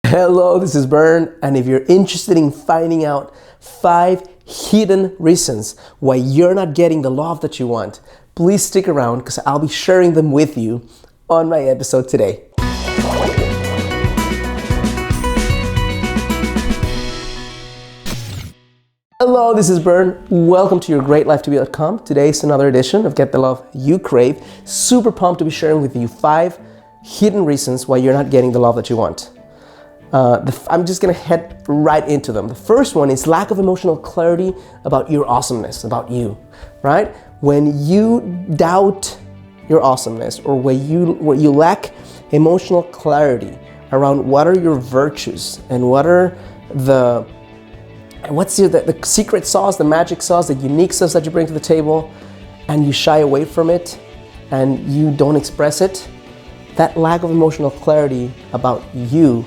Hello, this is Bern, and if you're interested in finding out 5 hidden reasons why you're not getting the love that you want, please stick around because I'll be sharing them with you on my episode today. Hello, this is Bern. Welcome to YourGreatLifeToBe.com. Today's another edition of Get the Love You Crave. Super pumped to be sharing with you 5 hidden reasons why you're not getting the love that you want. I'm just gonna head right into them. The first one is lack of emotional clarity about your awesomeness, about you, right? When you doubt your awesomeness or where you lack emotional clarity around what are your virtues and what's the secret sauce, the magic sauce, the unique sauce that you bring to the table, and you shy away from it and you don't express it, that lack of emotional clarity about you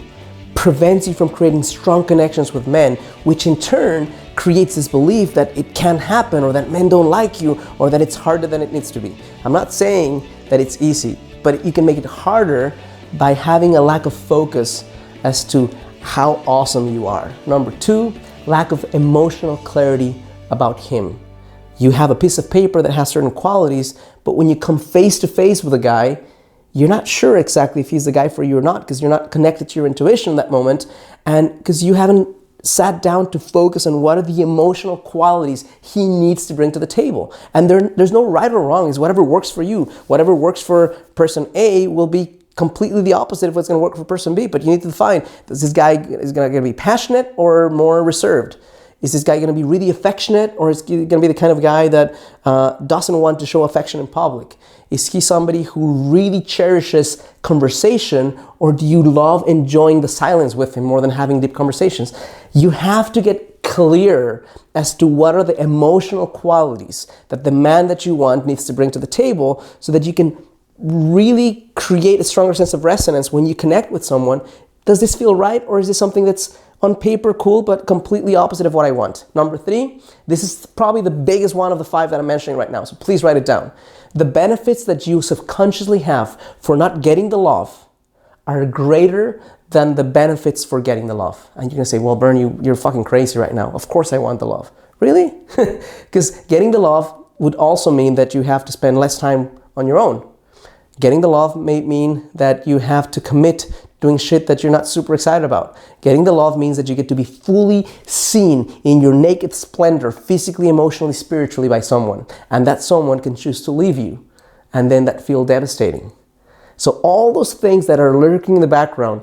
prevents you from creating strong connections with men, which in turn creates this belief that it can't happen or that men don't like you or that it's harder than it needs to be. I'm not saying that it's easy, but you can make it harder by having a lack of focus as to how awesome you are. Number 2, lack of emotional clarity about him. You have a piece of paper that has certain qualities, but when you come face to face with a guy, you're not sure exactly if he's the guy for you or not because you're not connected to your intuition in that moment and because you haven't sat down to focus on what are the emotional qualities he needs to bring to the table. And there's no right or wrong. It's whatever works for you. Whatever works for person A will be completely the opposite of what's going to work for person B. But you need to define, is this guy going to be passionate or more reserved? Is this guy going to be really affectionate or is he going to be the kind of guy that doesn't want to show affection in public? Is he somebody who really cherishes conversation or do you love enjoying the silence with him more than having deep conversations? You have to get clear as to what are the emotional qualities that the man that you want needs to bring to the table so that you can really create a stronger sense of resonance when you connect with someone. Does this feel right or is this something that's on paper cool but completely opposite of what I want? Number 3, this is probably the biggest one of the 5 that I'm mentioning right now, so please write it down. The benefits that you subconsciously have for not getting the love are greater than the benefits for getting the love. And you're gonna say, well, Bern, you're fucking crazy right now. Of course I want the love. Really? Because getting the love would also mean that you have to spend less time on your own. Getting the love may mean that you have to commit doing shit that you're not super excited about. Getting the love means that you get to be fully seen in your naked splendor, physically, emotionally, spiritually by someone. And that someone can choose to leave you. And then that feel devastating. So all those things that are lurking in the background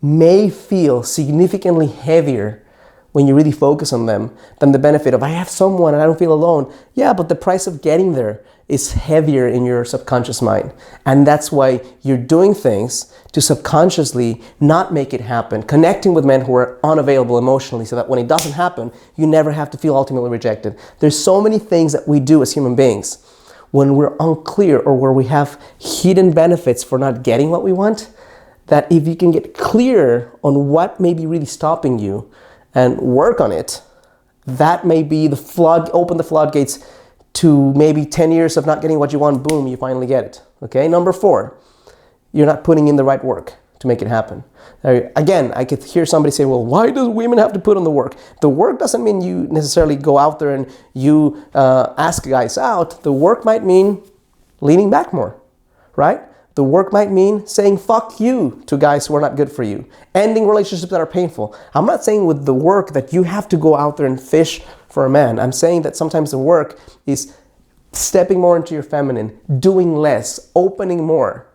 may feel significantly heavier when you really focus on them than the benefit of, I have someone and I don't feel alone. Yeah, but the price of getting there is heavier in your subconscious mind. And that's why you're doing things to subconsciously not make it happen, connecting with men who are unavailable emotionally so that when it doesn't happen, you never have to feel ultimately rejected. There's so many things that we do as human beings when we're unclear or where we have hidden benefits for not getting what we want, that if you can get clear on what may be really stopping you and work on it, that may be open the floodgates to maybe 10 years of not getting what you want, boom, you finally get it. Okay, number 4, you're not putting in the right work to make it happen. Again, I could hear somebody say, well, why do women have to put in the work? The work doesn't mean you necessarily go out there and you ask guys out. The work might mean leaning back more, right? The work might mean saying fuck you to guys who are not good for you. Ending relationships that are painful. I'm not saying with the work that you have to go out there and fish for a man. I'm saying that sometimes the work is stepping more into your feminine, doing less, opening more.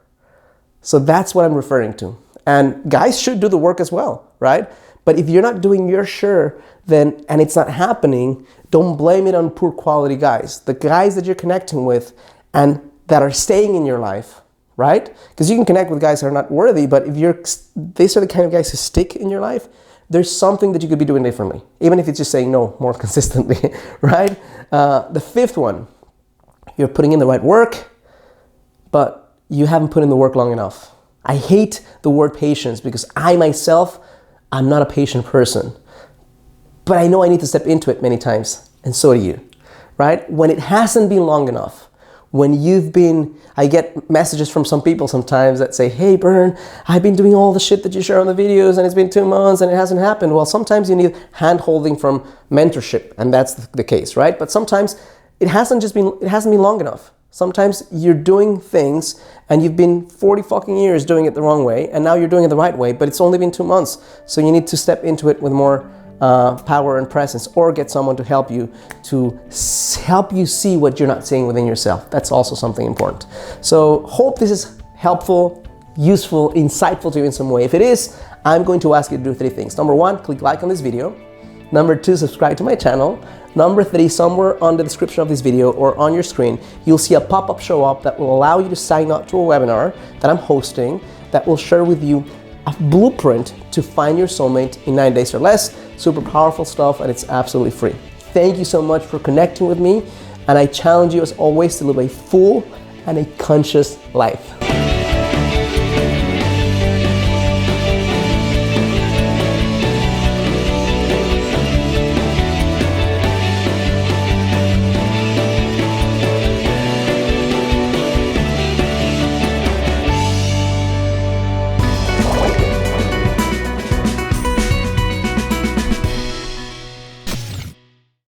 So that's what I'm referring to. And guys should do the work as well, right? But if you're not doing your share, then and it's not happening, don't blame it on poor quality guys. The guys that you're connecting with and that are staying in your life, right? Because you can connect with guys that are not worthy, but if these are the kind of guys who stick in your life, there's something that you could be doing differently, even if it's just saying no more consistently, right? The 5th one, you're putting in the right work, but you haven't put in the work long enough. I hate the word patience because I myself, I'm not a patient person, but I know I need to step into it many times, and so do you, right? When it hasn't been long enough, I get messages from some people sometimes that say, hey Bern, I've been doing all the shit that you share on the videos and it's been 2 months and it hasn't happened. Well, sometimes you need hand-holding from mentorship, and that's the case, right? But sometimes it hasn't been long enough. Sometimes you're doing things and you've been 40 fucking years doing it the wrong way, and now you're doing it the right way, but it's only been 2 months. So you need to step into it with more power and presence, or get someone to help you see what you're not seeing within yourself. That's also something important. So hope this is helpful, useful, insightful to you in some way. If it is, I'm going to ask you to do 3 things. Number 1, click like on this video. Number 2, subscribe to my channel. Number 3, somewhere on the description of this video or on your screen, you'll see a pop-up show up that will allow you to sign up to a webinar that I'm hosting that will share with you a blueprint to find your soulmate in 9 days or less. Super powerful stuff, and it's absolutely free. Thank you so much for connecting with me, and I challenge you as always to live a full and a conscious life.